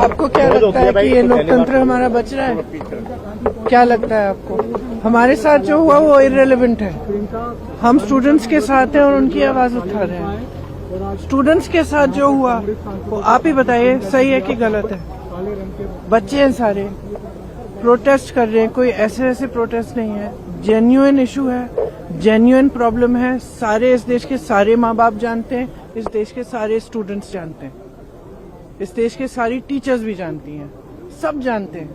आपको क्या लगता है कि ये लोकतंत्र हमारा बच रहा है? क्या लगता है आपको? हमारे साथ जो हुआ वो इररिलेवेंट है। हम स्टूडेंट्स के साथ हैं और उनकी आवाज उठा रहे हैं। स्टूडेंट्स के साथ जो हुआ वो आप ही बताइए, सही है कि गलत है? बच्चे हैं सारे, प्रोटेस्ट कर रहे हैं, कोई ऐसे प्रोटेस्ट नहीं है, जेन्युइन इशू है, जेन्युइन प्रॉब्लम है। सारे इस देश के सारे माँ बाप जानते हैं, इस देश के सारे स्टूडेंट्स जानते हैं, इस देश के सारी टीचर्स भी जानती हैं, सब जानते हैं।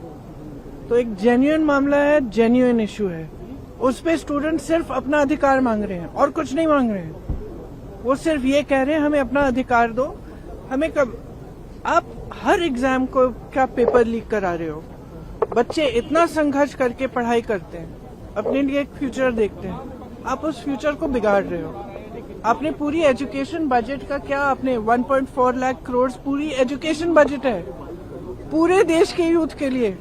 तो एक जेन्युइन मामला है, जेन्युइन इशू है। उस पे स्टूडेंट सिर्फ अपना अधिकार मांग रहे हैं और कुछ नहीं मांग रहे हैं। वो सिर्फ ये कह रहे हैं हमें अपना अधिकार दो। हमें कब आप हर एग्जाम को क्या पेपर लीक करा रहे हो? बच्चे इतना संघर्ष करके पढ़ाई करते हैं, अपने लिए एक फ्यूचर देखते हैं, आप उस फ्यूचर को बिगाड़ रहे हो। आपने पूरी एजुकेशन बजट का क्या, आपने 1.4 लाख करोड़ पूरी एजुकेशन बजट है पूरे देश के यूथ के लिए,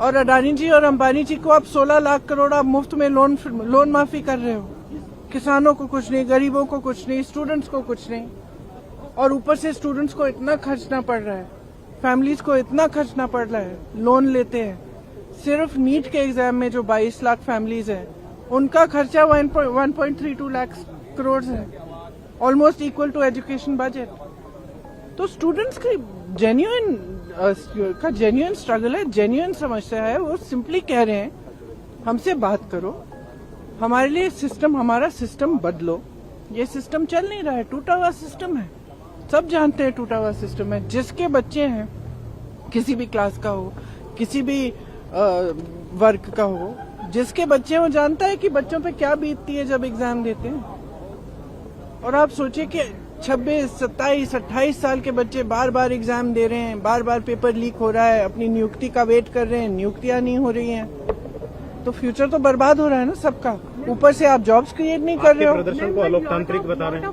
और अडानी जी और अंबानी जी को आप 16 लाख करोड़ आप मुफ्त में लोन माफी कर रहे हो। किसानों को कुछ नहीं, गरीबों को कुछ नहीं, स्टूडेंट्स को कुछ नहीं, और ऊपर से स्टूडेंट्स को इतना खर्चना पड़ रहा है, फैमिलीज को इतना खर्चना पड़ रहा है, लोन लेते हैं। सिर्फ नीट के एग्जाम में जो 22 लाख फैमिलीज है उनका खर्चा 1.32 लाख करोड़ है, almost equal to education budget. तो स्टूडेंट्स की जेन्युइन स्ट्रगल है, जेन्युइन समस्या है। वो सिंपली कह रहे हैं हमसे बात करो, हमारे लिए सिस्टम, हमारा सिस्टम बदलो। ये सिस्टम चल नहीं रहा है, टूटा हुआ सिस्टम है, सब जानते हैं टूटा हुआ सिस्टम है। जिसके बच्चे हैं, किसी भी क्लास का हो, किसी भी वर्ग का हो, जिसके बच्चे हैं वो जानता है कि बच्चों पे क्या बीतती है जब एग्जाम देते हैं। और आप सोचिए कि 26, 27, 28 साल के बच्चे बार बार एग्जाम दे रहे हैं, बार बार पेपर लीक हो रहा है, अपनी नियुक्ति का वेट कर रहे हैं, नियुक्तियां नहीं हो रही हैं, तो फ्यूचर तो बर्बाद हो रहा है ना सबका। ऊपर से आप जॉब्स क्रिएट नहीं कर रहे हो। प्रदर्शन को अलोकतांत्रिक बता रहे हैं।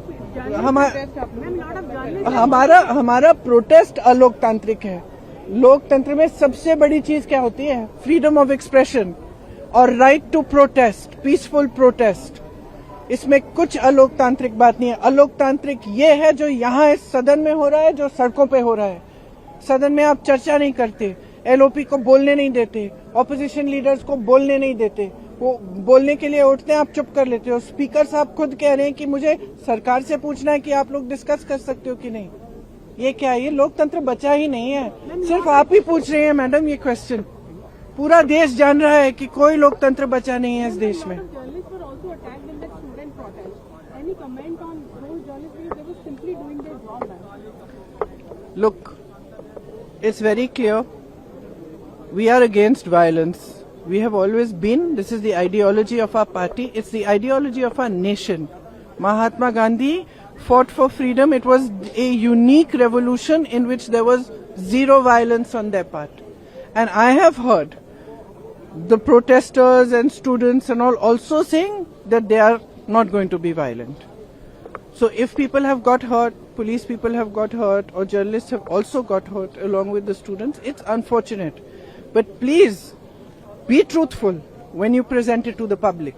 हमारा प्रोटेस्ट अलोकतांत्रिक है। लोकतंत्र में सबसे बड़ी चीज क्या होती है? फ्रीडम ऑफ एक्सप्रेशन और right to protest, peaceful protest. इसमें कुछ अलोकतांत्रिक बात नहीं है। अलोकतांत्रिक ये है जो यहाँ इस सदन में हो रहा है, जो सड़कों पे हो रहा है। सदन में आप चर्चा नहीं करते, एलओपी को बोलने नहीं देते, ऑपोजिशन लीडर्स को बोलने नहीं देते, वो बोलने के लिए उठते हैं, आप चुप कर लेते हो। स्पीकर साहब खुद कह रहे हैं कि मुझे सरकार से पूछना है कि आप लोग डिस्कस कर सकते हो कि नहीं। ये क्या है? ये लोकतंत्र बचा ही नहीं है, सिर्फ आप ही पूछ रहे हैं मैडम ये क्वेश्चन। पूरा देश जान रहा है कि कोई लोकतंत्र बचा नहीं है इस देश में। Look, it's very clear. We are against violence. We have always been. This is the ideology of our party. It's the ideology of our nation. Mahatma Gandhi fought for freedom. It was a unique revolution in which there was zero violence on their part. And I have heard the protesters and students and all also saying that they are not going to be violent. So if people have got hurt, police people have got hurt, or journalists have also got hurt along with the students, it's unfortunate. But please be truthful when you present it to the public.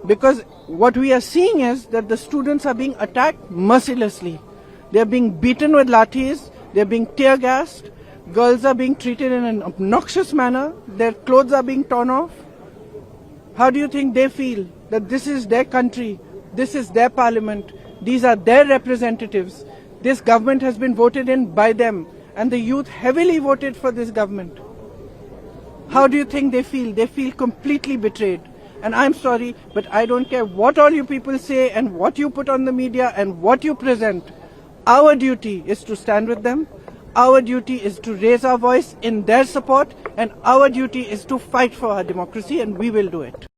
Because what we are seeing is that the students are being attacked mercilessly. They are being beaten with lathis, they are being tear gassed, girls are being treated in an obnoxious manner, their clothes are being torn off. How do you think they feel that this is their country, this is their parliament, these are their representatives, this government has been voted in by them, and the youth heavily voted for this government? How do you think they feel? They feel completely betrayed. And I'm sorry, but I don't care what all you people say and what you put on the media and what you present. Our duty is to stand with them. Our duty is to raise our voice in their support, and our duty is to fight for our democracy, and we will do it.